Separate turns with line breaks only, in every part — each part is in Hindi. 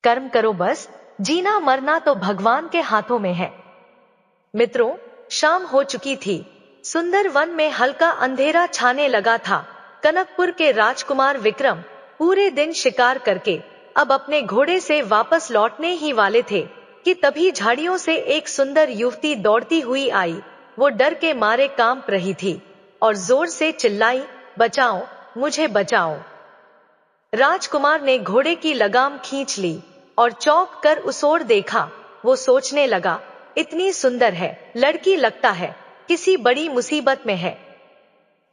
कर्म करो बस, जीना मरना तो भगवान के हाथों में है। मित्रों, शाम हो चुकी थी। सुंदर वन में हल्का अंधेरा छाने लगा था। कनकपुर के राजकुमार विक्रम पूरे दिन शिकार करके अब अपने घोड़े से वापस लौटने ही वाले थे कि तभी झाड़ियों से एक सुंदर युवती दौड़ती हुई आई। वो डर के मारे कांप रही थी और जोर से चिल्लाई, बचाओ, मुझे बचाओ। राजकुमार ने घोड़े की लगाम खींच ली और चौंक कर उस ओर देखा। वो सोचने लगा, इतनी सुंदर है लड़की, लगता है किसी बड़ी मुसीबत में है।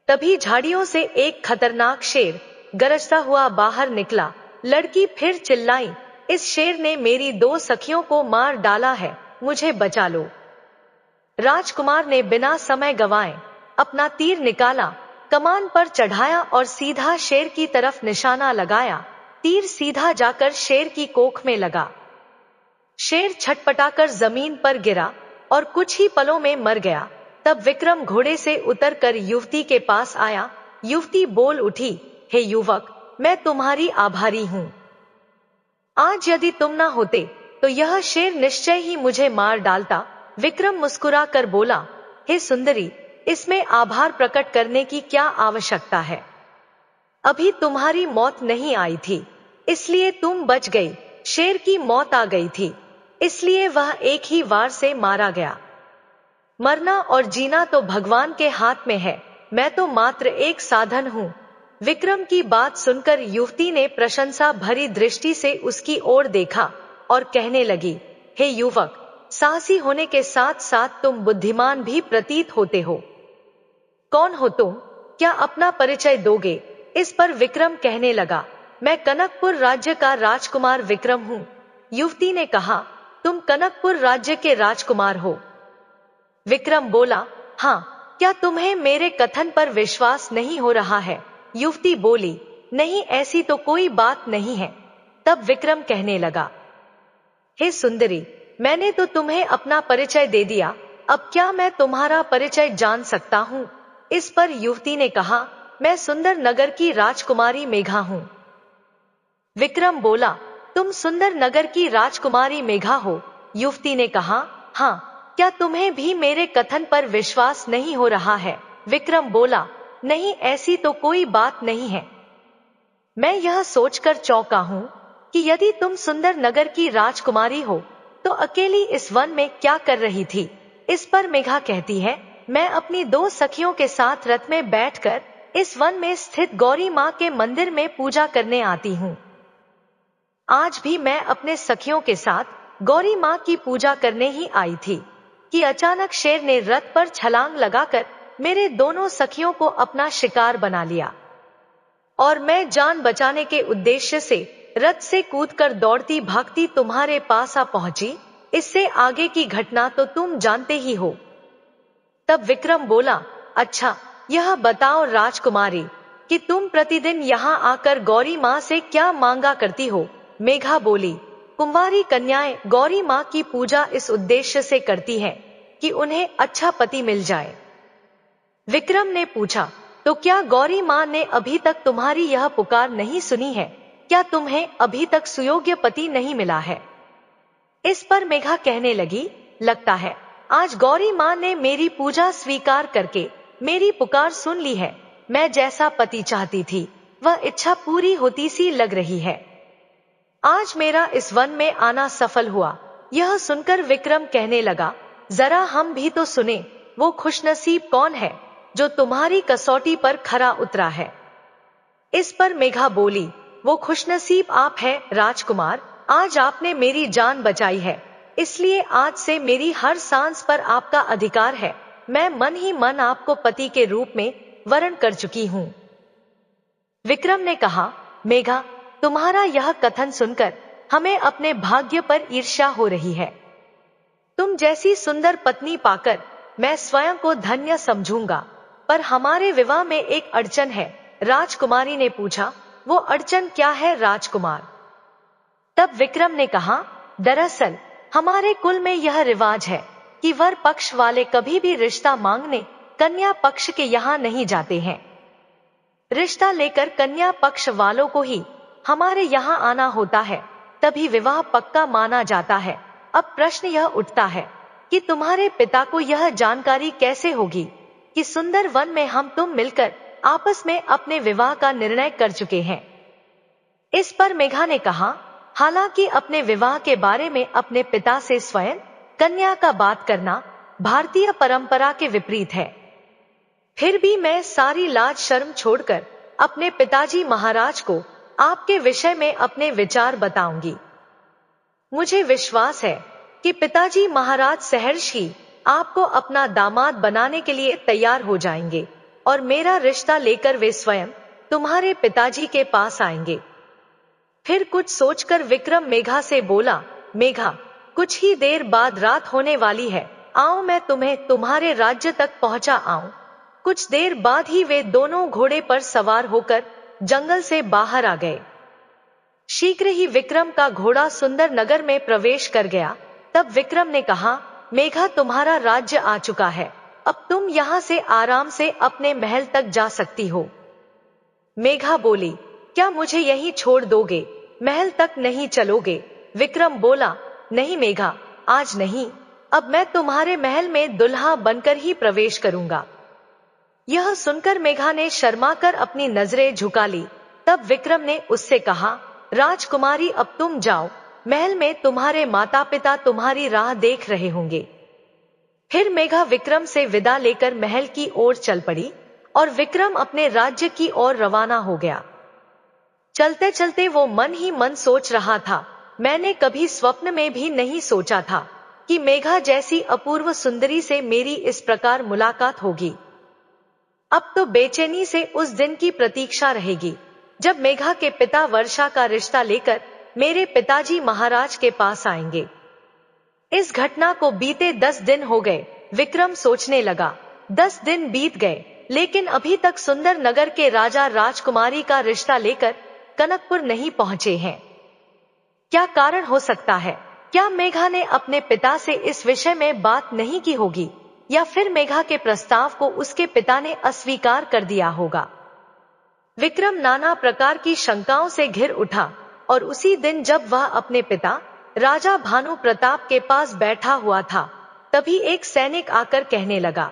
तभी झाड़ियों से एक खतरनाक शेर गरजता हुआ बाहर निकला। लड़की फिर चिल्लाई, इस शेर ने मेरी 2 सखियों को मार डाला है, मुझे बचा लो। राजकुमार ने बिना समय गंवाए अपना तीर निकाला, कमान पर चढ़ाया और सीधा शेर की तरफ निशाना लगाया। तीर सीधा जाकर शेर की कोख में लगा। शेर छटपटाकर जमीन पर गिरा और कुछ ही पलों में मर गया। तब विक्रम घोड़े से उतरकर युवती के पास आया। युवती बोल उठी, हे युवक, मैं तुम्हारी आभारी हूं। आज यदि तुम ना होते तो यह शेर निश्चय ही मुझे मार डालता। विक्रम मुस्कुरा कर बोला, हे सुंदरी, इसमें आभार प्रकट करने की क्या आवश्यकता है? अभी तुम्हारी मौत नहीं आई थी, इसलिए तुम बच गई। शेर की मौत आ गई थी, इसलिए वह एक ही वार से मारा गया। मरना और जीना तो भगवान के हाथ में है, मैं तो मात्र एक साधन हूं। विक्रम की बात सुनकर युवती ने प्रशंसा भरी दृष्टि से उसकी ओर देखा और कहने लगी, हे युवक, साहसी होने के साथ साथ तुम बुद्धिमान भी प्रतीत होते हो। कौन हो तुम? क्या अपना परिचय दोगे? इस पर विक्रम कहने लगा, मैं कनकपुर राज्य का राजकुमार विक्रम हूँ। युवती ने कहा, तुम कनकपुर राज्य के राजकुमार हो? विक्रम बोला, हाँ, क्या तुम्हें मेरे कथन पर विश्वास नहीं हो रहा है? युवती बोली, नहीं, ऐसी तो कोई बात नहीं है। तब विक्रम कहने लगा, हे सुंदरी, मैंने तो तुम्हें अपना परिचय दे दिया, अब क्या मैं तुम्हारा परिचय जान सकता हूँ? इस पर युवती ने कहा, मैं सुंदर नगर की राजकुमारी मेघा हूँ। विक्रम बोला, तुम सुंदर नगर की राजकुमारी मेघा हो? युवती ने कहा, हाँ, क्या तुम्हें भी मेरे कथन पर विश्वास नहीं हो रहा है? विक्रम बोला, नहीं, ऐसी तो कोई बात नहीं है। मैं यह सोचकर चौंका हूँ कि यदि तुम सुंदर नगर की राजकुमारी हो तो अकेली इस वन में क्या कर रही थी? इस पर मेघा कहती है, मैं अपनी 2 सखियों के साथ रथ में बैठकर इस वन में स्थित गौरी माँ के मंदिर में पूजा करने आती हूँ। आज भी मैं अपने सखियों के साथ गौरी माँ की पूजा करने ही आई थी कि अचानक शेर ने रथ पर छलांग लगाकर मेरे दोनों सखियों को अपना शिकार बना लिया और मैं जान बचाने के उद्देश्य से रथ से कूदकर दौड़ती भागती तुम्हारे पास आ पहुंची। इससे आगे की घटना तो तुम जानते ही हो। तब विक्रम बोला, अच्छा, यह बताओ राजकुमारी कि तुम प्रतिदिन यहाँ आकर गौरी माँ से क्या मांगा करती हो? मेघा बोली, कुंवारी कन्याएं गौरी माँ की पूजा इस उद्देश्य से करती हैं कि उन्हें अच्छा पति मिल जाए। विक्रम ने पूछा, तो क्या गौरी माँ ने अभी तक तुम्हारी यह पुकार नहीं सुनी है? क्या तुम्हें अभी तक सुयोग्य पति नहीं मिला है? इस पर मेघा कहने लगी, लगता है आज गौरी माँ ने मेरी पूजा स्वीकार करके मेरी पुकार सुन ली है। मैं जैसा पति चाहती थी वह इच्छा पूरी होती सी लग रही है। आज मेरा इस वन में आना सफल हुआ। यह सुनकर विक्रम कहने लगा, जरा हम भी तो सुने, वो खुशनसीब कौन है जो तुम्हारी कसौटी पर खरा उतरा है? इस पर मेघा बोली, वो खुशनसीब आप है राजकुमार, आज आपने मेरी जान बचाई है, इसलिए आज से मेरी हर सांस पर आपका अधिकार है। मैं मन ही मन आपको पति के रूप में वरण कर चुकी हूँ। विक्रम ने कहा, मेघा, तुम्हारा यह कथन सुनकर हमें अपने भाग्य पर ईर्ष्या हो रही है। तुम जैसी सुंदर पत्नी पाकर मैं स्वयं को धन्य समझूंगा, पर हमारे विवाह में एक अड़चन है। राजकुमारी ने पूछा, वो अड़चन क्या है राजकुमार? तब विक्रम ने कहा, दरअसल हमारे कुल में यह रिवाज है कि वर पक्ष वाले कभी भी रिश्ता मांगने कन्या पक्ष के यहाँ नहीं जाते हैं। रिश्ता लेकर कन्या पक्ष वालों को ही हमारे यहाँ आना होता है। तभी विवाह पक्का माना जाता है। अब प्रश्न यह उठता है कि तुम्हारे पिता को यह जानकारी कैसे होगी कि सुंदर वन में हम तुम मिलकर आपस में अपने विवाह का निर्णय कर चुके हैं। इस पर मेघा ने कहा, हालांकि अपने विवाह के बारे में अपने पिता से स्वयं कन्या का बात करना भारतीय परंपरा के विपरीत है, फिर भी मैं सारी लाज शर्म छोड़कर अपने पिताजी महाराज को आपके विषय में अपने विचार बताऊंगी। मुझे विश्वास है कि पिताजी महाराज सहर्ष ही आपको अपना दामाद बनाने के लिए तैयार हो जाएंगे और मेरा रिश्ता लेकर वे स्वयं तुम्हारे पिताजी के पास आएंगे। फिर कुछ सोचकर विक्रम मेघा से बोला, मेघा, कुछ ही देर बाद रात होने वाली है, आओ मैं तुम्हें तुम्हारे राज्य तक पहुंचा आऊं। कुछ देर बाद ही वे दोनों घोड़े पर सवार होकर जंगल से बाहर आ गए। शीघ्र ही विक्रम का घोड़ा सुंदर नगर में प्रवेश कर गया। तब विक्रम ने कहा, मेघा, तुम्हारा राज्य आ चुका है, अब तुम यहाँ से आराम से अपने महल तक जा सकती हो। मेघा बोली, क्या मुझे यहीं छोड़ दोगे, महल तक नहीं चलोगे? विक्रम बोला, नहीं मेघा, आज नहीं, अब मैं तुम्हारे महल में दुल्हा बनकर ही प्रवेश करूंगा। यह सुनकर मेघा ने शर्माकर अपनी नजरें झुका ली। तब विक्रम ने उससे कहा, राजकुमारी, अब तुम जाओ, महल में तुम्हारे माता पिता तुम्हारी राह देख रहे होंगे। फिर मेघा विक्रम से विदा लेकर महल की ओर चल पड़ी और विक्रम अपने राज्य की ओर रवाना हो गया। चलते चलते वो मन ही मन सोच रहा था, मैंने कभी स्वप्न में भी नहीं सोचा था कि मेघा जैसी अपूर्व सुंदरी से मेरी इस प्रकार मुलाकात होगी। अब तो बेचैनी से उस दिन की प्रतीक्षा रहेगी जब मेघा के पिता वर्षा का रिश्ता लेकर मेरे पिताजी महाराज के पास आएंगे। इस घटना को बीते 10 दिन हो गए। विक्रम सोचने लगा, 10 दिन बीत गए, लेकिन अभी तक सुंदर नगर के राजा राजकुमारी का रिश्ता लेकर कनकपुर नहीं पहुंचे हैं। क्या कारण हो सकता है? क्या मेघा ने अपने पिता से इस विषय में बात नहीं की होगी, या फिर मेघा के प्रस्ताव को उसके पिता ने अस्वीकार कर दिया होगा? विक्रम नाना प्रकार की शंकाओं से घिर उठा और उसी दिन जब वह अपने पिता राजा भानु प्रताप के पास बैठा हुआ था, तभी एक सैनिक आकर कहने लगा,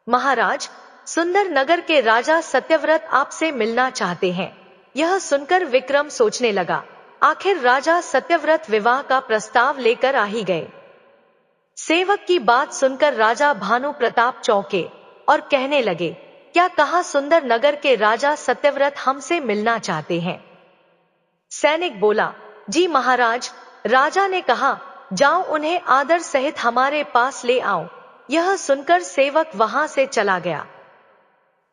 महाराज, सुंदर नगर के राजा सत्यव्रत आपसे मिलना चाहते हैं। यह सुनकर विक्रम सोचने लगा, आखिर राजा सत्यव्रत विवाह का प्रस्ताव लेकर आ ही गए। सेवक की बात सुनकर राजा भानु प्रताप चौंके और कहने लगे, क्या कहा, सुंदर नगर के राजा सत्यव्रत हमसे मिलना चाहते हैं? सैनिक बोला, जी महाराज, राजा ने कहा, जाओ उन्हें आदर सहित हमारे पास ले आओ। यह सुनकर सेवक वहां से चला गया।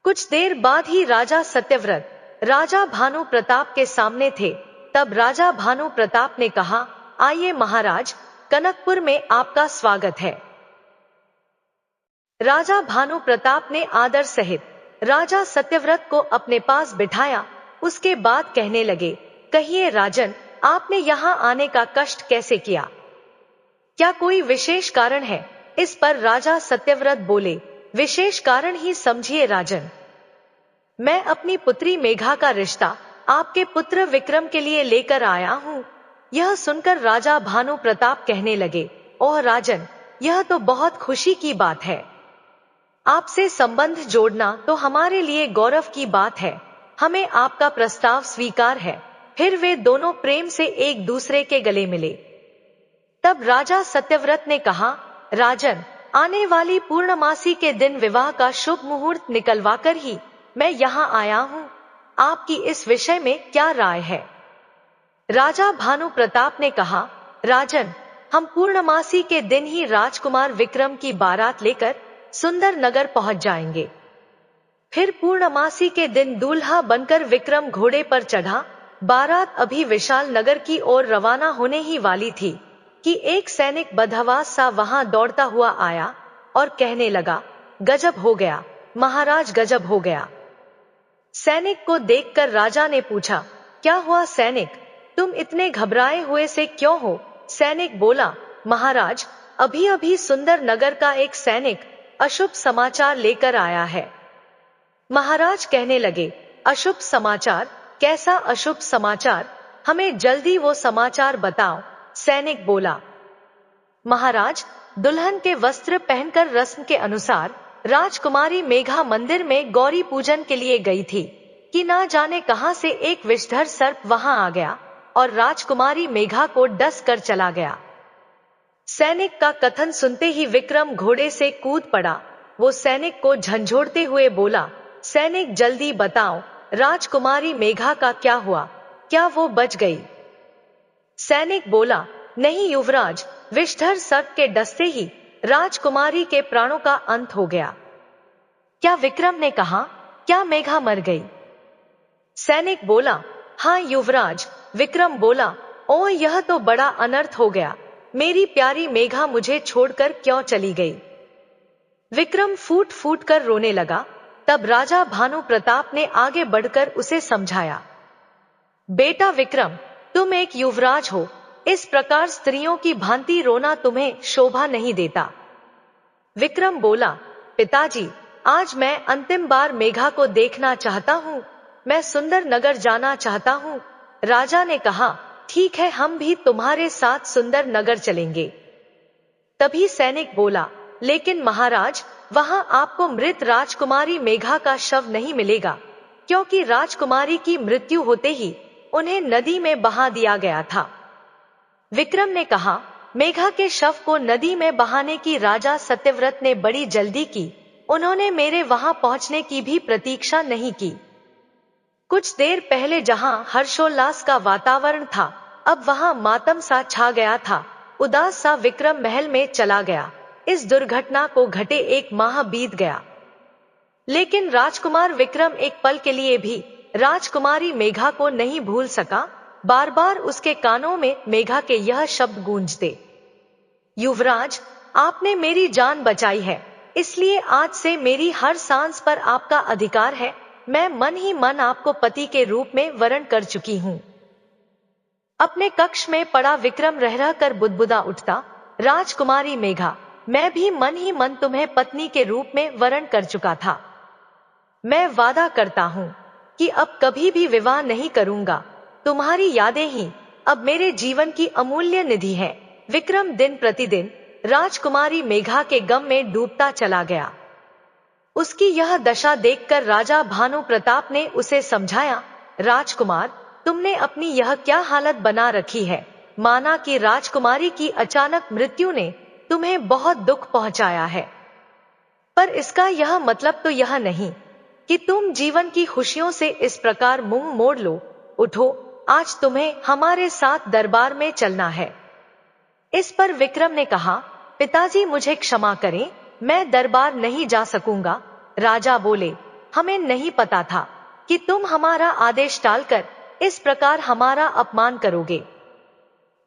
कुछ देर बाद ही राजा सत्यव्रत राजा भानु प्रताप के सामने थे। तब राजा भानु प्रताप ने कहा, आइए महाराज, कनकपुर में आपका स्वागत है। राजा भानु प्रताप ने आदर सहित राजा सत्यव्रत को अपने पास बिठाया। उसके बाद कहने लगे, कहिए राजन, आपने यहाँ आने का कष्ट कैसे किया? क्या कोई विशेष कारण है? इस पर राजा सत्यव्रत बोले, विशेष कारण ही समझिए राजन। मैं अपनी पुत्री मेघा का रिश्ता आपके पुत्र विक्रम के लिए लेकर आया हूँ। यह सुनकर राजा भानु प्रताप कहने लगे, ओह राजन, यह तो बहुत खुशी की बात है। आपसे संबंध जोड़ना तो हमारे लिए गौरव की बात है। हमें आपका प्रस्ताव स्वीकार है। फिर वे दोनों प्रेम से एक दूसरे के गले मिले। तब राजा सत्यव्रत ने कहा, राजन, आने वाली पूर्णमासी के दिन विवाह का शुभ मुहूर्त निकलवाकर ही मैं यहाँ आया हूँ। आपकी इस विषय में क्या राय है? राजा भानु प्रताप ने कहा, राजन, हम पूर्णमासी के दिन ही राजकुमार विक्रम की बारात लेकर सुंदर नगर पहुंच जाएंगे। फिर पूर्णमासी के दिन दूल्हा बनकर विक्रम घोड़े पर चढ़ा। बारात अभी विशाल नगर की ओर रवाना होने ही वाली थी कि एक सैनिक बदहवास सा वहां दौड़ता हुआ आया और कहने लगा, गजब हो गया महाराज, गजब हो गया। सैनिक को देखकर राजा ने पूछा, क्या हुआ सैनिक, तुम इतने घबराए हुए से क्यों हो? सैनिक बोला, महाराज, अभी अभी सुंदर नगर का एक सैनिक अशुभ समाचार लेकर आया है। महाराज कहने लगे, अशुभ समाचार? कैसा अशुभ समाचार? हमें जल्दी वो समाचार बताओ, सैनिक बोला। महाराज, दुल्हन के वस्त्र पहनकर रस्म के अनुसार राजकुमारी मेघा मंदिर में गौरी पूजन के लिए गई थी कि ना जाने कहां से एक विषधर सर्प वहां आ गया और राजकुमारी मेघा को डस कर चला गया। सैनिक का कथन सुनते ही विक्रम घोड़े से कूद पड़ा। वो सैनिक को झंझोड़ते हुए बोला, सैनिक जल्दी बताओ, राजकुमारी मेघा का क्या हुआ? क्या वो बच गई? सैनिक बोला, नहीं युवराज, विषधर सर्प के डसते ही राजकुमारी के प्राणों का अंत हो गया। क्या? विक्रम ने कहा, क्या मेघा मर गई? सैनिक बोला, हाँ युवराज। विक्रम बोला, ओ यह तो बड़ा अनर्थ हो गया। मेरी प्यारी मेघा मुझे छोड़कर क्यों चली गई? विक्रम फूट फूट कर रोने लगा। तब राजा भानु प्रताप ने आगे बढ़कर उसे समझाया, बेटा विक्रम, तुम एक युवराज हो, इस प्रकार स्त्रियों की भांति रोना तुम्हें शोभा नहीं देता। विक्रम बोला, पिताजी, आज मैं अंतिम बार मेघा को देखना चाहता हूँ। मैं सुंदर नगर जाना चाहता हूँ। राजा ने कहा, ठीक है, हम भी तुम्हारे साथ सुंदर नगर चलेंगे। तभी सैनिक बोला, लेकिन महाराज, वहां आपको मृत राजकुमारी मेघा का शव नहीं मिलेगा, क्योंकि राजकुमारी की मृत्यु होते ही उन्हें नदी में बहा दिया गया था। विक्रम ने कहा, मेघा के शव को नदी में बहाने की राजा सत्यव्रत ने बड़ी जल्दी की। उन्होंने मेरे वहां पहुंचने की भी प्रतीक्षा नहीं की। कुछ देर पहले जहां हर्षोल्लास का वातावरण था, अब वहां मातम सा छा गया था। उदास सा विक्रम महल में चला गया। इस दुर्घटना को घटे 1 माह बीत गया, लेकिन राजकुमार विक्रम एक पल के लिए भी राजकुमारी मेघा को नहीं भूल सका। बार बार उसके कानों में मेघा के यह शब्द गूंजते, युवराज, आपने मेरी जान बचाई है, इसलिए आज से मेरी हर सांस पर आपका अधिकार है। मैं मन ही मन आपको पति के रूप में वरण कर चुकी हूँ। अपने कक्ष में पड़ा विक्रम रह रह कर बुदबुदा उठता, राजकुमारी मेघा, मैं भी मन ही मन तुम्हें पत्नी के रूप में वरण कर चुका था। मैं वादा करता हूँ कि अब कभी भी विवाह नहीं करूंगा। तुम्हारी यादें ही अब मेरे जीवन की अमूल्य निधि है। विक्रम दिन प्रतिदिन राजकुमारी मेघा के गम में डूबता चला गया। उसकी यह दशा देखकर राजा भानु प्रताप ने उसे समझाया, राजकुमार, तुमने अपनी यह क्या हालत बना रखी है? माना कि राजकुमारी की अचानक मृत्यु ने तुम्हें बहुत दुख पहुंचाया है, पर इसका यह मतलब तो यह नहीं कि तुम जीवन की खुशियों से इस प्रकार मुंह मोड़ लो। उठो, आज तुम्हें हमारे साथ दरबार में चलना है। इस पर विक्रम ने कहा, पिताजी मुझे क्षमा करें, मैं दरबार नहीं जा सकूंगा। राजा बोले, हमें नहीं पता था कि तुम हमारा आदेश टालकर इस प्रकार हमारा अपमान करोगे।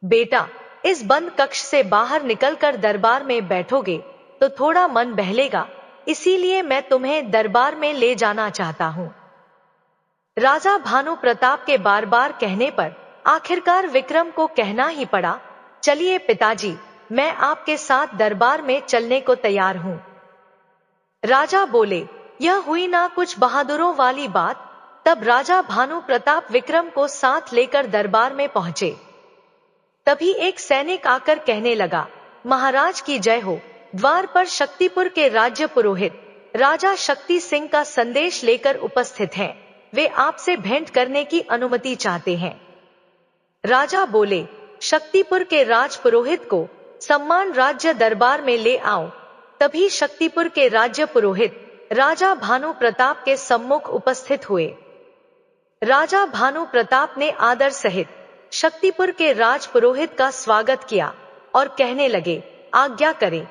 बेटा, इस बंद कक्ष से बाहर निकलकर दरबार में बैठोगे तो थोड़ा मन बहलेगा, इसीलिए मैं तुम्हें दरबार में ले जाना चाहता हूँ। राजा भानु प्रताप के बार बार कहने पर आखिरकार विक्रम को कहना ही पड़ा, चलिए पिताजी, मैं आपके साथ दरबार में चलने को तैयार हूँ। राजा बोले, यह हुई ना कुछ बहादुरों वाली बात। तब राजा भानु प्रताप विक्रम को साथ लेकर दरबार में पहुंचे। तभी एक सैनिक आकर कहने लगा, महाराज की जय हो। द्वार पर शक्तिपुर के राज्य पुरोहित राजा शक्ति सिंह का संदेश लेकर उपस्थित हैं। वे आपसे भेंट करने की अनुमति चाहते हैं। राजा बोले, शक्तिपुर के राज पुरोहित को सम्मान राज्य दरबार में ले आओ। तभी शक्तिपुर के राज्य पुरोहित राजा भानु प्रताप के सम्मुख उपस्थित हुए। राजा भानु प्रताप ने आदर सहित शक्तिपुर के राज पुरोहित का स्वागत किया और कहने लगे, आज्ञा करें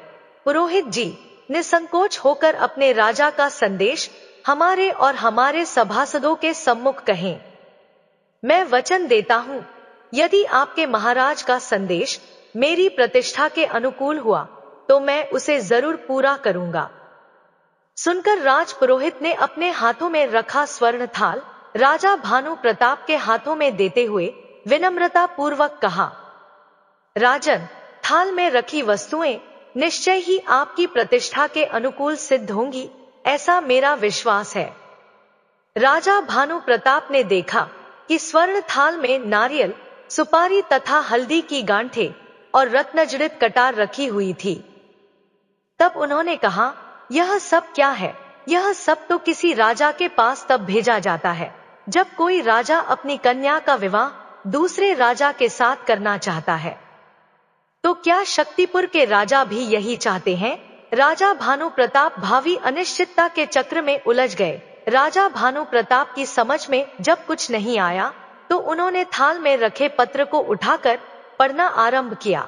पुरोहित जी, निसंकोच होकर अपने राजा का संदेश हमारे और हमारे सभासदों के सम्मुख कहें। मैं वचन देता हूँ, यदि आपके महाराज का संदेश मेरी प्रतिष्ठा के अनुकूल हुआ तो मैं उसे जरूर पूरा करूंगा। सुनकर राज पुरोहित ने अपने हाथों में रखा स्वर्ण थाल राजा भानु प्रताप के हाथों में देते हुए विनम्रता पूर्वक कहा, राजन, थाल में रखी वस्तुएं निश्चय ही आपकी प्रतिष्ठा के अनुकूल सिद्ध होंगी, ऐसा मेरा विश्वास है। राजा भानु प्रताप ने देखा कि स्वर्ण थाल में नारियल, सुपारी तथा हल्दी की गांठें और रत्नजड़ित कटार रखी हुई थी। तब उन्होंने कहा, यह सब क्या है? यह सब तो किसी राजा के पास तब भेजा जाता है जब कोई राजा अपनी कन्या का विवाह दूसरे राजा के साथ करना चाहता है। तो क्या शक्तिपुर के राजा भी यही चाहते हैं? राजा भानु प्रताप भावी अनिश्चितता के चक्र में उलझ गए। राजा भानु प्रताप की समझ में जब कुछ नहीं आया तो उन्होंने थाल में रखे पत्र को उठाकर पढ़ना आरंभ किया,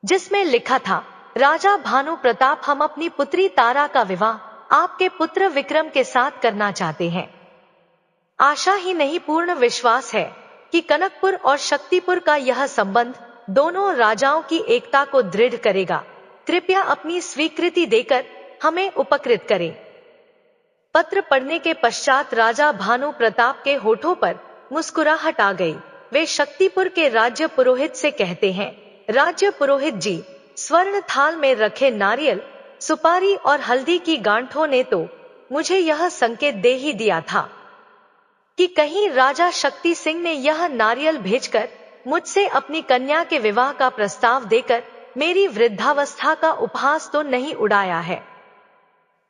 जिसमें लिखा था, राजा भानु प्रताप, हम अपनी पुत्री तारा का विवाह आपके पुत्र विक्रम के साथ करना चाहते हैं। आशा ही नहीं, पूर्ण विश्वास है कि कनकपुर और शक्तिपुर का यह संबंध दोनों राजाओं की एकता को दृढ़ करेगा। कृपया अपनी स्वीकृति देकर हमें उपकृत करें। पत्र पढ़ने के पश्चात राजा भानु प्रताप के होठों पर मुस्कुराहट आ गई। वे शक्तिपुर के राज्य पुरोहित से कहते हैं, राज्य पुरोहित जी, स्वर्ण थाल में रखे नारियल, सुपारी और हल्दी की गांठों ने तो मुझे यह संकेत दे ही दिया था कि कहीं राजा शक्ति सिंह ने यह नारियल भेजकर मुझसे अपनी कन्या के विवाह का प्रस्ताव देकर मेरी वृद्धावस्था का उपहास तो नहीं उड़ाया है।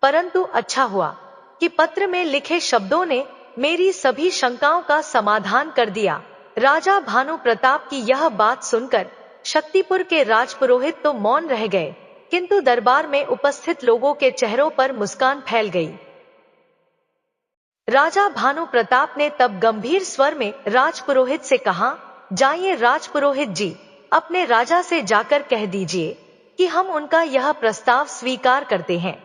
परंतु अच्छा हुआ कि पत्र में लिखे शब्दों ने मेरी सभी शंकाओं का समाधान कर दिया। राजा भानु प्रताप की यह बात सुनकर शक्तिपुर के राजपुरोहित तो मौन रह गए, किंतु दरबार में उपस्थित लोगों के चेहरों पर मुस्कान फैल गई। राजा भानु प्रताप ने तब गंभीर स्वर में राजपुरोहित से कहा, जाइए राजपुरोहित जी, अपने राजा से जाकर कह दीजिए कि हम उनका यह प्रस्ताव स्वीकार करते हैं।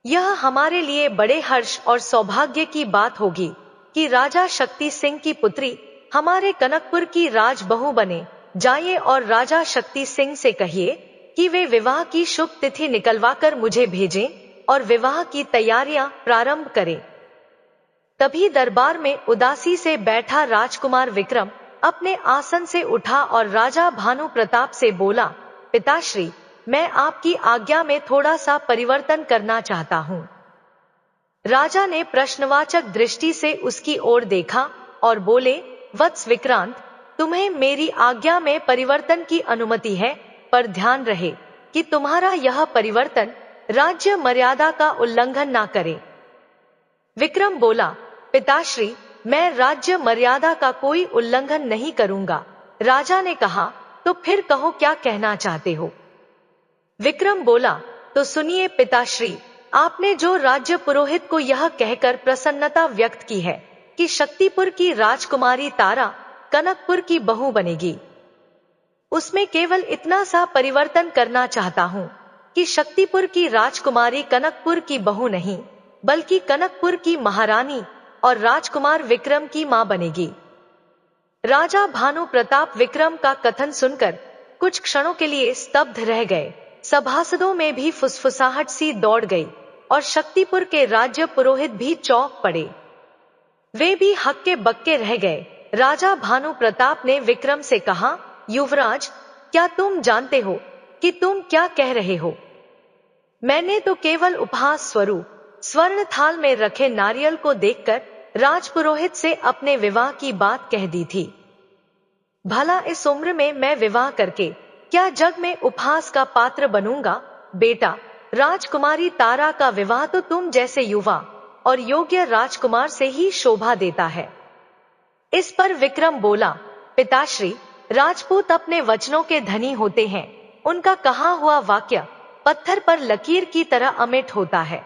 यह हमारे लिए बड़े हर्ष और सौभाग्य की बात होगी कि राजा शक्ति सिंह की पुत्री हमारे कनकपुर की राजबहू बने। जाइए और राजा शक्ति सिंह से कहिए कि वे विवाह की शुभ तिथि निकलवाकर मुझे भेजें और विवाह की तैयारियां प्रारंभ करें। तभी दरबार में उदासी से बैठा राजकुमार विक्रम अपने आसन से उठा और राजा भानु प्रताप से बोला, पिताश्री, मैं आपकी आज्ञा में थोड़ा सा परिवर्तन करना चाहता हूँ। राजा ने प्रश्नवाचक दृष्टि से उसकी ओर देखा और बोले, वत्स विक्रांत, तुम्हें मेरी आज्ञा में परिवर्तन की अनुमति है, पर ध्यान रहे कि तुम्हारा यह परिवर्तन राज्य मर्यादा का उल्लंघन ना करे। विक्रम बोला, पिताश्री, मैं राज्य मर्यादा का कोई उल्लंघन नहीं करूंगा। राजा ने कहा, तो फिर कहो क्या कहना चाहते हो। विक्रम बोला, तो सुनिए पिताश्री, आपने जो राज्य पुरोहित को यह कहकर प्रसन्नता व्यक्त की है कि शक्तिपुर की राजकुमारी तारा कनकपुर की बहू बनेगी, उसमें केवल इतना सा परिवर्तन करना चाहता हूँ कि शक्तिपुर की राजकुमारी कनकपुर की बहू नहीं बल्कि कनकपुर की महारानी और राजकुमार विक्रम की मां बनेगी। राजा भानु प्रताप विक्रम का कथन सुनकर कुछ क्षणों के लिए स्तब्ध रह गए। सभासदों में भी फुसफुसाहट सी दौड़ गई और शक्तिपुर के राज्य पुरोहित भी चौंक पड़े। वे भी हक्के बक्के रह गए। राजा भानु प्रताप ने विक्रम से कहा, युवराज, क्या तुम जानते हो कि तुम क्या कह रहे हो? मैंने तो केवल उपहास स्वरूप स्वर्ण थाल में रखे नारियल को देखकर राजपुरोहित से अपने विवाह की बात कह दी थी। भला इस उम्र में मैं विवाह करके क्या जग में उपहास का पात्र बनूंगा? बेटा, राजकुमारी तारा का विवाह तो तुम जैसे युवा और योग्य राजकुमार से ही शोभा देता है। इस पर विक्रम बोला, पिताश्री, राजपूत अपने वचनों के धनी होते हैं। उनका कहा हुआ वाक्य पत्थर पर लकीर की तरह अमिट होता है।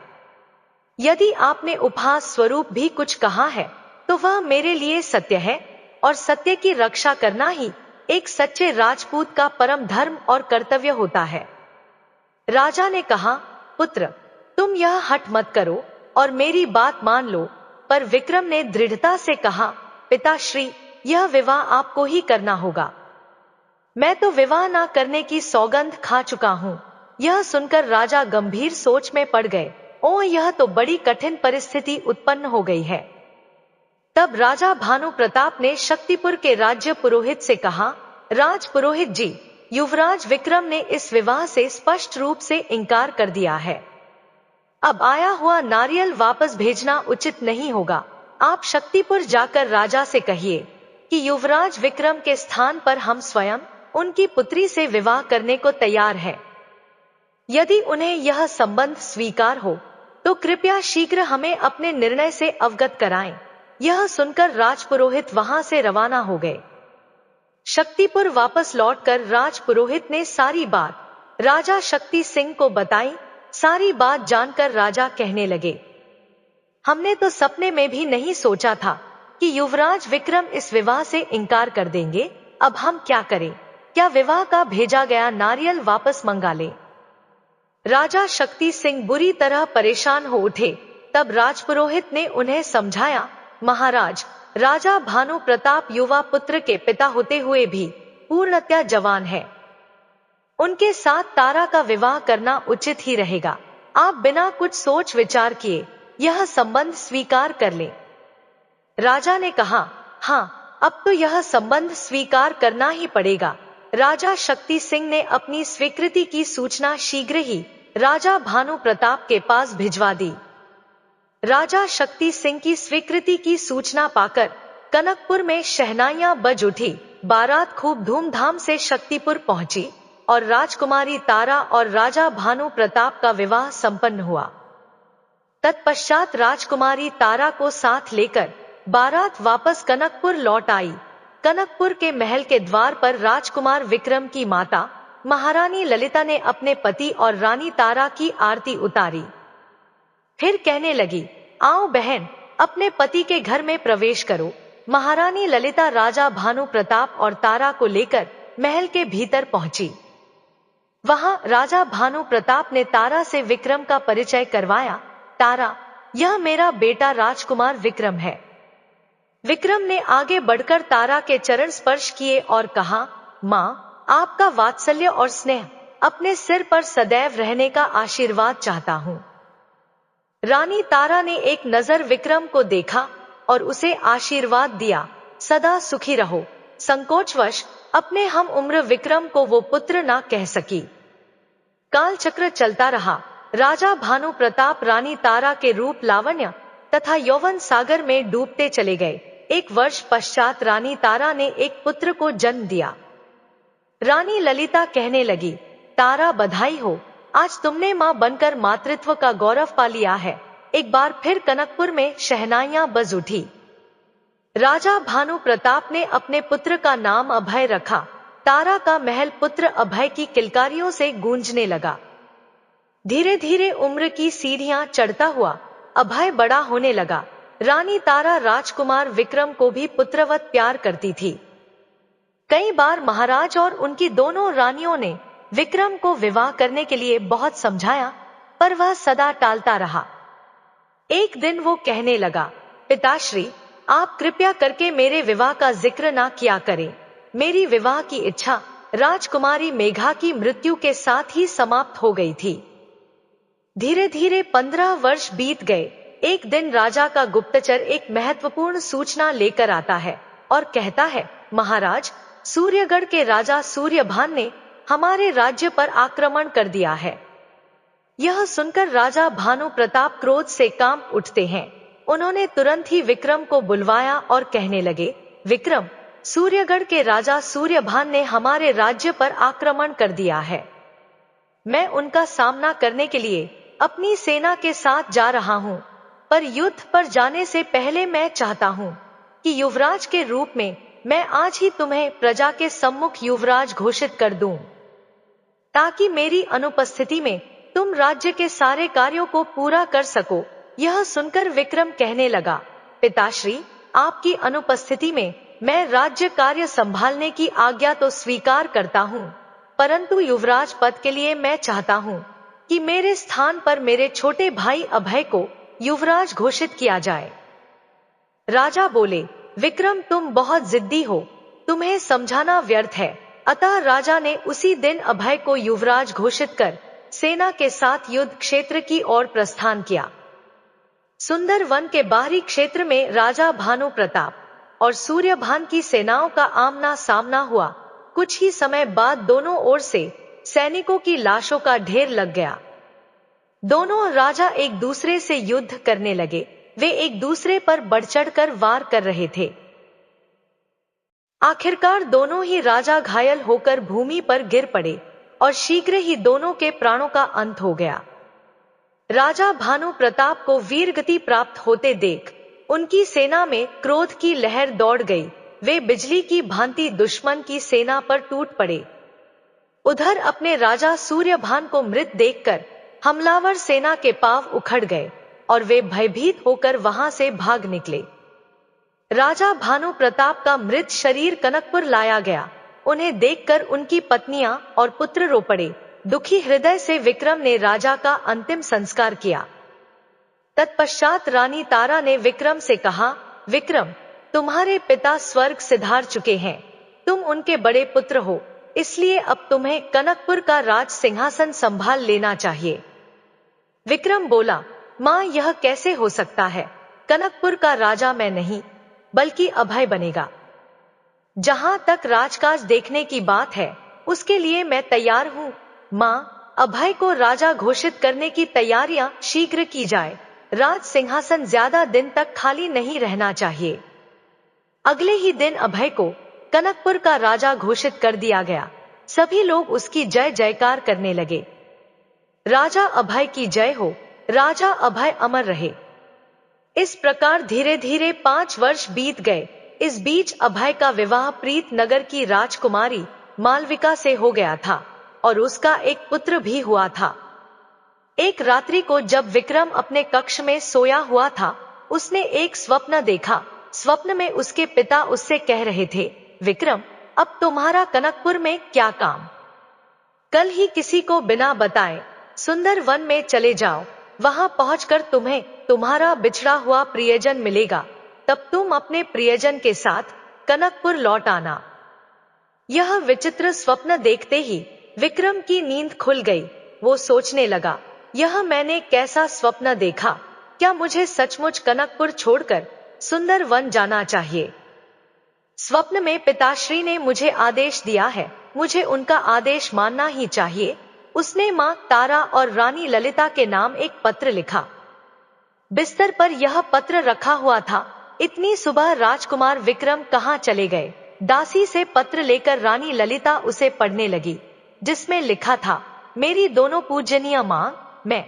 यदि आपने उपहास स्वरूप भी कुछ कहा है तो वह मेरे लिए सत्य है, और सत्य की रक्षा करना ही एक सच्चे राजपूत का परम धर्म और कर्तव्य होता है। राजा ने कहा, पुत्र, तुम यह हठ मत करो और मेरी बात मान लो। पर विक्रम ने दृढ़ता से कहा, पिताश्री, यह विवाह आपको ही करना होगा। मैं तो विवाह ना करने की सौगंध खा चुका हूँ। यह सुनकर राजा गंभीर सोच में पड़ गए। ओह, यह तो बड़ी कठिन परिस्थिति उत्पन्न हो गई है। तब राजा भानु प्रताप ने शक्तिपुर के राज्य पुरोहित से कहा, राज पुरोहित जी, युवराज विक्रम ने इस विवाह से स्पष्ट रूप से इनकार कर दिया है। अब आया हुआ नारियल वापस भेजना उचित नहीं होगा। आप शक्तिपुर जाकर राजा से कहिए कि युवराज विक्रम के स्थान पर हम स्वयं उनकी पुत्री से विवाह करने को तैयार है। यदि उन्हें यह संबंध स्वीकार हो तो कृपया शीघ्र हमें अपने निर्णय से अवगत कराएं। यह सुनकर राजपुरोहित वहां से रवाना हो गए। शक्तिपुर वापस लौटकर राजपुरोहित ने सारी बात राजा शक्ति सिंह को बताई। सारी बात जानकर राजा कहने लगे, हमने तो सपने में भी नहीं सोचा था कि युवराज विक्रम इस विवाह से इनकार कर देंगे। अब हम क्या करें? क्या विवाह का भेजा गया नारियल वापस मंगा लें? राजा शक्ति सिंह बुरी तरह परेशान हो उठे। तब राजपुरोहित ने उन्हें समझाया, महाराज, राजा भानु प्रताप युवा पुत्र के पिता होते हुए भी पूर्णतया जवान है। उनके साथ तारा का विवाह करना उचित ही रहेगा। आप बिना कुछ सोच विचार किए यह संबंध स्वीकार कर लें। राजा ने कहा, हाँ, अब तो यह संबंध स्वीकार करना ही पड़ेगा। राजा शक्ति सिंह ने अपनी स्वीकृति की सूचना शीघ्र ही राजा भानु प्रताप के पास भिजवा दी। राजा शक्ति सिंह की स्वीकृति की सूचना पाकर कनकपुर में शहनाइयां बज उठी। बारात खूब धूमधाम से शक्तिपुर पहुंची और राजकुमारी तारा और राजा भानु प्रताप का विवाह संपन्न हुआ। तत्पश्चात राजकुमारी तारा को साथ लेकर बारात वापस कनकपुर लौट आई। कनकपुर के महल के द्वार पर राजकुमार विक्रम की माता महारानी ललिता ने अपने पति और रानी तारा की आरती उतारी। फिर कहने लगी, आओ बहन, अपने पति के घर में प्रवेश करो। महारानी ललिता राजा भानु प्रताप और तारा को लेकर महल के भीतर पहुंची। वहां राजा भानु प्रताप ने तारा से विक्रम का परिचय करवाया। तारा, यह मेरा बेटा राजकुमार विक्रम है। विक्रम ने आगे बढ़कर तारा के चरण स्पर्श किए और कहा, मां, आपका वात्सल्य और स्नेह अपने सिर पर सदैव रहने का आशीर्वाद चाहता हूं। रानी तारा ने एक नजर विक्रम को देखा और उसे आशीर्वाद दिया, सदा सुखी रहो। संकोचवश अपने हम उम्र विक्रम को वो पुत्र ना कह सकी। काल चक्र चलता रहा। राजा भानु प्रताप रानी तारा के रूप लावण्य तथा यौवन सागर में डूबते चले गए। 1 वर्ष पश्चात रानी तारा ने एक पुत्र को जन्म दिया। रानी ललिता कहने लगी, तारा, बधाई हो, आज तुमने मां बनकर मातृत्व का गौरव पा लिया है। एक बार फिर कनकपुर में शहनाइयां बज उठी। राजा भानु प्रताप ने अपने पुत्र का नाम अभय रखा। तारा का महल पुत्र अभय की किलकारियों से गूंजने लगा। धीरे धीरे उम्र की सीढ़ियां चढ़ता हुआ अभय बड़ा होने लगा। रानी तारा राजकुमार विक्रम को भी पुत्रवत प्यार करती थी। कई बार महाराज और उनकी दोनों रानियों ने विक्रम को विवाह करने के लिए बहुत समझाया, पर वह सदा टालता रहा। एक दिन वो कहने लगा, पिताश्री, आप कृपया करके मेरे विवाह का जिक्र ना किया करें। मेरी विवाह की इच्छा राजकुमारी मेघा की मृत्यु के साथ ही समाप्त हो गई थी। धीरे धीरे 15 वर्ष बीत गए। एक दिन राजा का गुप्तचर एक महत्वपूर्ण सूचना लेकर आता है और कहता है, महाराज, सूर्यगढ़ के राजा सूर्यभान ने हमारे राज्य पर आक्रमण कर दिया है। यह सुनकर राजा भानु प्रताप क्रोध से कांप उठते हैं। उन्होंने तुरंत ही विक्रम को बुलवाया और कहने लगे, विक्रम, सूर्यगढ़ के राजा सूर्यभान ने हमारे राज्य पर आक्रमण कर दिया है। मैं उनका सामना करने के लिए अपनी सेना के साथ जा रहा हूं, पर युद्ध पर जाने से पहले मैं चाहता हूं कि युवराज के रूप में मैं आज ही तुम्हें प्रजा के सम्मुख युवराज घोषित कर दूं, ताकि मेरी अनुपस्थिति में तुम राज्य के सारे कार्यों को पूरा कर सको। यह सुनकर विक्रम कहने लगा, पिताश्री, आपकी अनुपस्थिति में मैं राज्य कार्य संभालने की आज्ञा तो स्वीकार करता हूं, परंतु युवराज पद के लिए मैं चाहता हूं कि मेरे स्थान पर मेरे छोटे भाई अभय को युवराज घोषित किया जाए। राजा बोले, विक्रम, तुम बहुत जिद्दी हो, तुम्हें समझाना व्यर्थ है। अतः राजा ने उसी दिन अभय को युवराज घोषित कर सेना के साथ युद्ध क्षेत्र की ओर प्रस्थान किया। सुंदर वन के बाहरी क्षेत्र में राजा भानु प्रताप और सूर्यभान की सेनाओं का आमना सामना हुआ। कुछ ही समय बाद दोनों ओर से सैनिकों की लाशों का ढेर लग गया। दोनों राजा एक दूसरे से युद्ध करने लगे। वे एक दूसरे पर बढ़ चढ़कर वार कर रहे थे। आखिरकार दोनों ही राजा घायल होकर भूमि पर गिर पड़े और शीघ्र ही दोनों के प्राणों का अंत हो गया। राजा भानु प्रताप को वीरगति प्राप्त होते देख उनकी सेना में क्रोध की लहर दौड़ गई। वे बिजली की भांति दुश्मन की सेना पर टूट पड़े। उधर अपने राजा सूर्यभान को मृत देखकर हमलावर सेना के पांव उखड़ गए और वे भयभीत होकर वहां से भाग निकले। राजा भानु प्रताप का मृत शरीर कनकपुर लाया गया। उन्हें देखकर उनकी पत्नियां और पुत्र रो पड़े। दुखी हृदय से विक्रम ने राजा का अंतिम संस्कार किया। तत्पश्चात रानी तारा ने विक्रम से कहा, विक्रम, तुम्हारे पिता स्वर्ग सिधार चुके हैं, तुम उनके बड़े पुत्र हो, इसलिए अब तुम्हें कनकपुर का राज सिंहासन संभाल लेना चाहिए। विक्रम बोला, मां, यह कैसे हो सकता है? कनकपुर का राजा मैं नहीं बल्कि अभय बनेगा। जहां तक राजकाज देखने की बात है उसके लिए मैं तैयार हूं। मां, अभय को राजा घोषित करने की तैयारियां शीघ्र की जाए। राज सिंहासन ज्यादा दिन तक खाली नहीं रहना चाहिए। अगले ही दिन अभय को कनकपुर का राजा घोषित कर दिया गया। सभी लोग उसकी जय जयकार करने लगे। राजा अभय की जय हो, राजा अभय अमर रहे। इस प्रकार धीरे धीरे 5 वर्ष बीत गए। इस बीच अभय का विवाह प्रीत नगर की राजकुमारी मालविका से हो गया था और उसका एक पुत्र भी हुआ था। एक रात्रि को जब विक्रम अपने कक्ष में सोया हुआ था, उसने एक स्वप्न देखा। स्वप्न में उसके पिता उससे कह रहे थे, विक्रम, अब तुम्हारा कनकपुर में क्या काम? कल ही किसी को बिना बताए सुंदर वन में चले जाओ। वहां पहुंचकर तुम्हें तुम्हारा बिछड़ा हुआ प्रियजन मिलेगा। तब तुम अपने प्रियजन के साथ कनकपुर लौट आना। यह विचित्र स्वप्न देखते ही विक्रम की नींद खुल गई। वो सोचने लगा, यह मैंने कैसा स्वप्न देखा? क्या मुझे सचमुच कनकपुर छोड़कर सुंदर वन जाना चाहिए? स्वप्न में पिताश्री ने मुझे आदेश दिया है, मुझे उनका आदेश मानना ही चाहिए। उसने मां तारा और रानी ललिता के नाम एक पत्र लिखा। बिस्तर पर यह पत्र रखा हुआ था। इतनी सुबह राजकुमार विक्रम कहां चले गए? दासी से पत्र लेकर रानी ललिता उसे पढ़ने लगी, जिसमें लिखा था, मेरी दोनों पूजनीय मां, मैं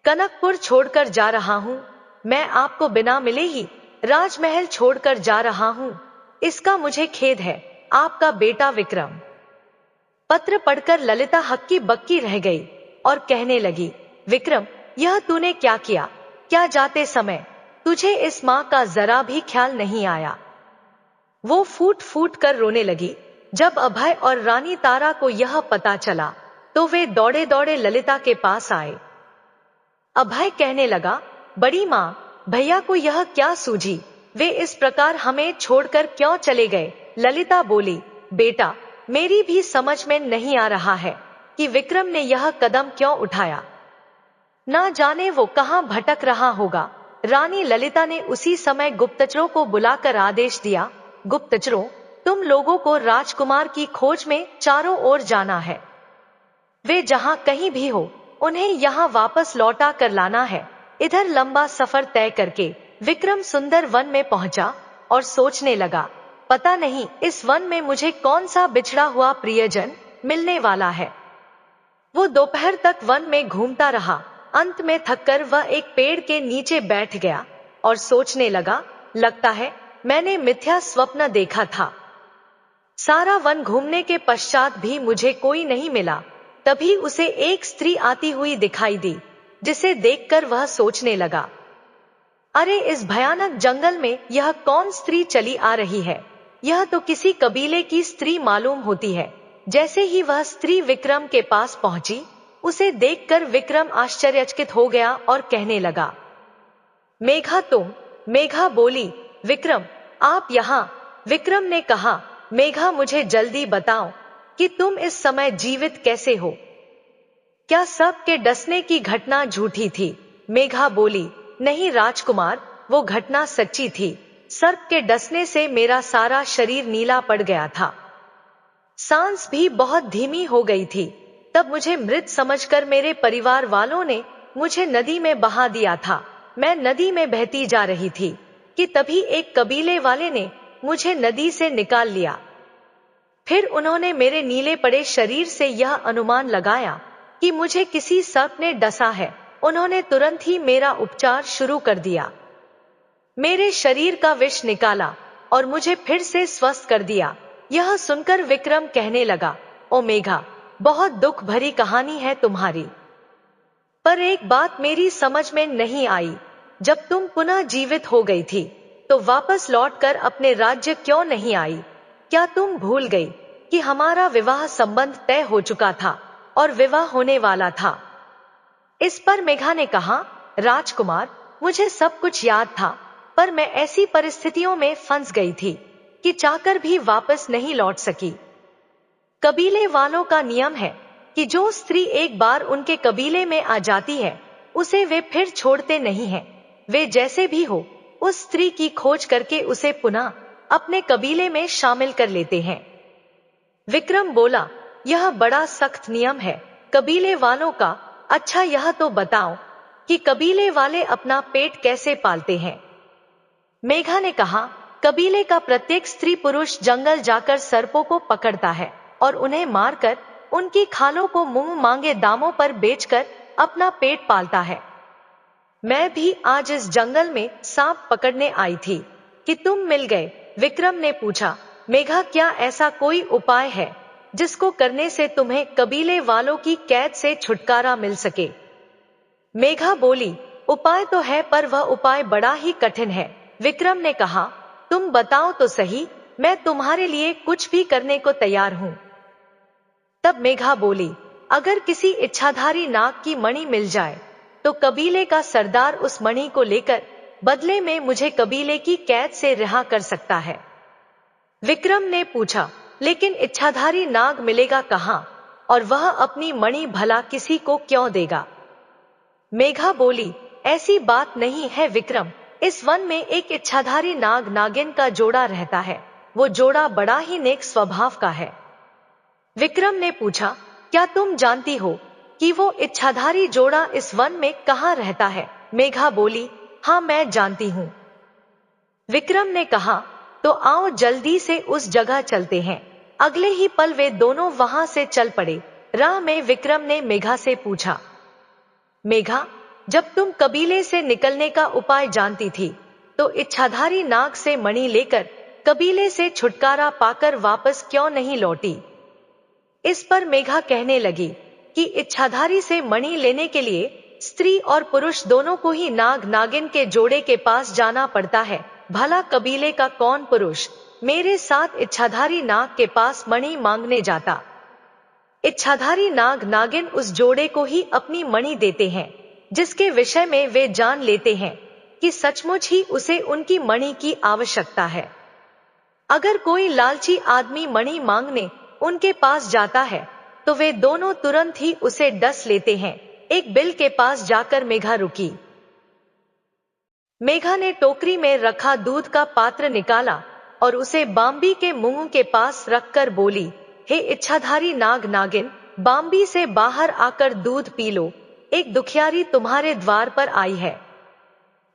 कनकपुर छोड़कर जा रहा हूं। मैं आपको बिना मिले ही राजमहल छोड़कर जा रहा हूं। इसका मुझे खेद है। आपका बेटा विक्रम। पत्र पढ़कर ललिता हक्की बक्की रह गई और कहने लगी, विक्रम, यह तूने क्या किया? क्या जाते समय तुझे इस मां का जरा भी ख्याल नहीं आया? वो फूट फूट कर रोने लगी। जब अभय और रानी तारा को यह पता चला तो वे दौड़े दौड़े ललिता के पास आए। अभय कहने लगा, बड़ी मां, भैया को यह क्या सूझी? वे इस प्रकार हमें छोड़कर क्यों चले गए? ललिता बोली, बेटा, मेरी भी समझ में नहीं आ रहा है कि विक्रम ने यह कदम क्यों उठाया। ना जाने वो कहां भटक रहा होगा। रानी ललिता ने उसी समय गुप्तचरों को बुलाकर आदेश दिया, गुप्तचरों, तुम लोगों को राजकुमार की खोज में चारों ओर जाना है। वे जहां कहीं भी हो, उन्हें यहां वापस लौटा कर लाना है। इधर लंबा सफर तय करके विक्रम सुंदर वन में पहुंचा और सोचने लगा, पता नहीं इस वन में मुझे कौन सा बिछड़ा हुआ प्रियजन मिलने वाला है। वो दोपहर तक वन में घूमता रहा। अंत में थककर वह एक पेड़ के नीचे बैठ गया और सोचने लगा, लगता है मैंने मिथ्या स्वप्न देखा था। सारा वन घूमने के पश्चात भी मुझे कोई नहीं मिला। तभी उसे एक स्त्री आती हुई दिखाई दी, जिसे देखकर वह सोचने लगा, अरे इस भयानक जंगल में यह कौन स्त्री चली आ रही है? यह तो किसी कबीले की स्त्री मालूम होती है। जैसे ही वह स्त्री विक्रम के पास पहुंची, उसे देखकर विक्रम आश्चर्यचकित हो गया और कहने लगा, मेघा तुम? मेघा बोली, विक्रम, आप यहाँ? विक्रम ने कहा, मेघा, मुझे जल्दी बताओ कि तुम इस समय जीवित कैसे हो? क्या सर्प के डसने की घटना झूठी थी? मेघा बोली, नहीं राजकुमार, वो घटना सच्ची थी। सर्प के डसने से मेरा सारा शरीर नीला पड़ गया था। सांस भी बहुत धीमी हो गई थी। तब मुझे मृत समझकर मेरे परिवार वालों ने मुझे नदी में बहा दिया था। मैं नदी में बहती जा रही थी कि तभी एक कबीले वाले ने मुझे नदी से निकाल लिया। फिर उन्होंने मेरे नीले पड़े शरीर से यह अनुमान लगाया कि मुझे किसी सर्प ने डसा है। उन्होंने तुरंत ही मेरा उपचार शुरू कर दिया, मेरे शरीर का विष निकाला और मुझे फिर से स्वस्थ कर दिया। यह सुनकर विक्रम कहने लगा, ओ मेघा, बहुत दुख भरी कहानी है तुम्हारी, पर एक बात मेरी समझ में नहीं आई। जब तुम पुनः जीवित हो गई थी तो वापस लौटकर अपने राज्य क्यों नहीं आई? क्या तुम भूल गई कि हमारा विवाह संबंध तय हो चुका था और विवाह होने वाला था? इस पर मेघा ने कहा, राजकुमार, मुझे सब कुछ याद था, पर मैं ऐसी परिस्थितियों में फंस गई थी कि चाहकर भी वापस नहीं लौट सकी। कबीले वालों का नियम है कि जो स्त्री एक बार उनके कबीले में आ जाती है उसे वे फिर छोड़ते नहीं हैं। वे जैसे भी हो उस स्त्री की खोज करके उसे पुनः अपने कबीले में शामिल कर लेते हैं। विक्रम बोला, यह बड़ा सख्त नियम है कबीले वालों का। अच्छा, यह तो बताओ कि कबीले वाले अपना पेट कैसे पालते हैं? मेघा ने कहा, कबीले का प्रत्येक स्त्री पुरुष जंगल जाकर सर्पों को पकड़ता है और उन्हें मारकर उनकी खालों को मुंह मांगे दामों पर बेचकर अपना पेट पालता है। मैं भी आज इस जंगल में सांप पकड़ने आई थी कि तुम मिल गए। विक्रम ने पूछा, मेघा, क्या ऐसा कोई उपाय है जिसको करने से तुम्हें कबीले वालों की कैद से छुटकारा मिल सके? मेघा बोली, उपाय तो है, पर वह उपाय बड़ा ही कठिन है। विक्रम ने कहा, तुम बताओ तो सही, मैं तुम्हारे लिए कुछ भी करने को तैयार हूं। तब मेघा बोली, अगर किसी इच्छाधारी नाग की मणि मिल जाए तो कबीले का सरदार उस मणि को लेकर बदले में मुझे कबीले की कैद से रिहा कर सकता है। विक्रम ने पूछा, लेकिन इच्छाधारी नाग मिलेगा कहां और वह अपनी मणि भला किसी को क्यों देगा? मेघा बोली, ऐसी बात नहीं है विक्रम, इस वन में एक इच्छाधारी नाग नागिन का जोड़ा रहता है। वो जोड़ा बड़ा ही नेक स्वभाव का है। विक्रम ने पूछा, क्या तुम जानती हो कि वो इच्छाधारी जोड़ा इस वन में कहाँ रहता है? मेघा बोली, हाँ, मैं जानती हूँ। विक्रम ने कहा, तो आओ जल्दी से उस जगह चलते हैं। अगले ही पल वे दोनों वहां से चल पड़े। राह में विक्रम ने मेघा से पूछा, मेघा, जब तुम कबीले से निकलने का उपाय जानती थी तो इच्छाधारी नाग से मणि लेकर कबीले से छुटकारा पाकर वापस क्यों नहीं लौटी? इस पर मेघा कहने लगी कि इच्छाधारी से मणि लेने के लिए स्त्री और पुरुष दोनों को ही नाग नागिन के जोड़े के पास जाना पड़ता है। भला कबीले का कौन पुरुष मेरे साथ इच्छाधारी नाग के पास मणि मांगने जाता? इच्छाधारी नाग नागिन उस जोड़े को ही अपनी मणि देते हैं, जिसके विषय में वे जान लेते हैं कि सचमुच ही उसे उनकी मणि की आवश्यकता है। अगर कोई लालची आदमी मणि मांगने उनके पास जाता है तो वे दोनों तुरंत ही उसे डस लेते हैं। एक बिल के पास जाकर मेघा रुकी। मेघा ने टोकरी में रखा दूध का पात्र निकाला और उसे बाम्बी के मुंह के पास रखकर बोली, हे इच्छाधारी नाग नागिन, बाम्बी से बाहर आकर दूध पी लो। एक दुखियारी तुम्हारे द्वार पर आई है,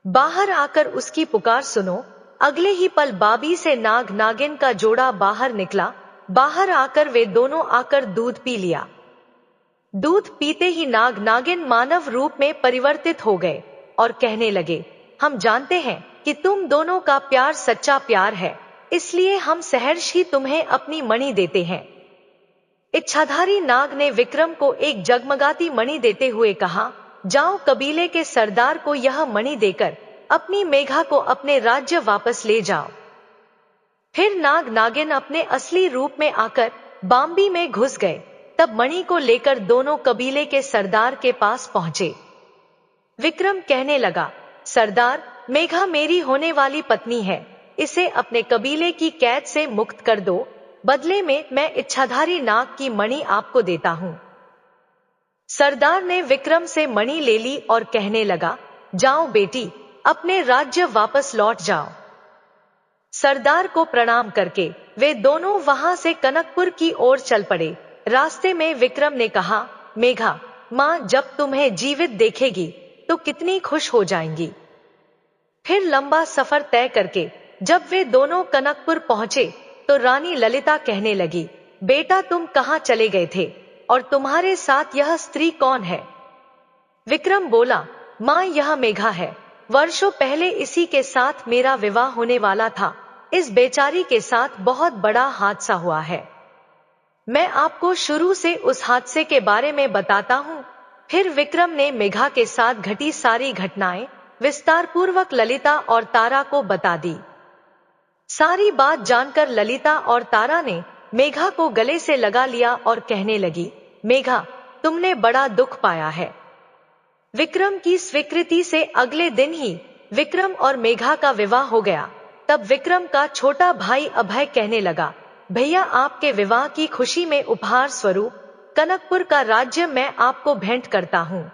बाहर आकर उसकी पुकार सुनो। अगले ही पल बाबी से नाग नागिन का जोड़ा बाहर निकला। बाहर आकर वे दोनों आकर दूध पी लिया। दूध पीते ही नाग नागिन मानव रूप में परिवर्तित हो गए और कहने लगे, हम जानते हैं कि तुम दोनों का प्यार सच्चा प्यार है, इसलिए हम सहर्ष ही तुम्हें अपनी मणि देते हैं। इच्छाधारी नाग ने विक्रम को एक जगमगाती मणि देते हुए कहा, जाओ कबीले के सरदार को यह मणि देकर अपनी मेघा को अपने राज्य वापस ले जाओ। फिर नाग नागिन अपने असली रूप में आकर बाम्बी में घुस गए। तब मणि को लेकर दोनों कबीले के सरदार के पास पहुंचे। विक्रम कहने लगा, सरदार, मेघा मेरी होने वाली पत्नी है, इसे अपने कबीले की कैद से मुक्त कर दो। बदले में मैं इच्छाधारी नाग की मणि आपको देता हूं। सरदार ने विक्रम से मणि ले ली और कहने लगा, जाओ बेटी, अपने राज्य वापस लौट जाओ। सरदार को प्रणाम करके वे दोनों वहां से कनकपुर की ओर चल पड़े। रास्ते में विक्रम ने कहा, मेघा, माँ जब तुम्हें जीवित देखेगी तो कितनी खुश हो जाएंगी। फिर लंबा सफर तय करके जब वे दोनों कनकपुर पहुंचे तो रानी ललिता कहने लगी, बेटा तुम कहाँ चले गए थे और तुम्हारे साथ यह स्त्री कौन है? विक्रम बोला, माँ यह मेघा है। वर्षों पहले इसी के साथ मेरा विवाह होने वाला था। इस बेचारी के साथ बहुत बड़ा हादसा हुआ है। मैं आपको शुरू से उस हादसे के बारे में बताता हूँ। फिर विक्रम ने मेघा के साथ घटी सारी घटनाएं विस्तार पूर्वक ललिता और तारा को बता दी। सारी बात जानकर ललिता और तारा ने मेघा को गले से लगा लिया और कहने लगी, मेघा तुमने बड़ा दुख पाया है। विक्रम की स्वीकृति से अगले दिन ही विक्रम और मेघा का विवाह हो गया। तब विक्रम का छोटा भाई अभय कहने लगा, भैया आपके विवाह की खुशी में उपहार स्वरूप कनकपुर का राज्य मैं आपको भेंट करता हूँ।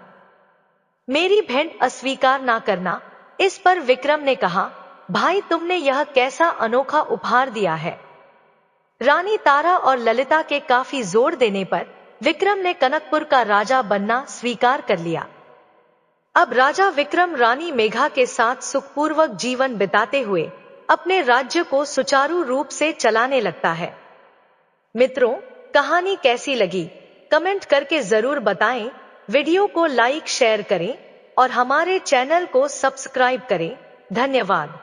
मेरी भेंट अस्वीकार ना करना। इस पर विक्रम ने कहा, भाई तुमने यह कैसा अनोखा उपहार दिया है? रानी तारा और ललिता के काफी जोर देने पर विक्रम ने कनकपुर का राजा बनना स्वीकार कर लिया। अब राजा विक्रम रानी मेघा के साथ सुखपूर्वक जीवन बिताते हुए अपने राज्य को सुचारू रूप से चलाने लगता है। मित्रों, कहानी कैसी लगी कमेंट करके जरूर बताएं। वीडियो को लाइक शेयर करें और हमारे चैनल को सब्सक्राइब करें। धन्यवाद।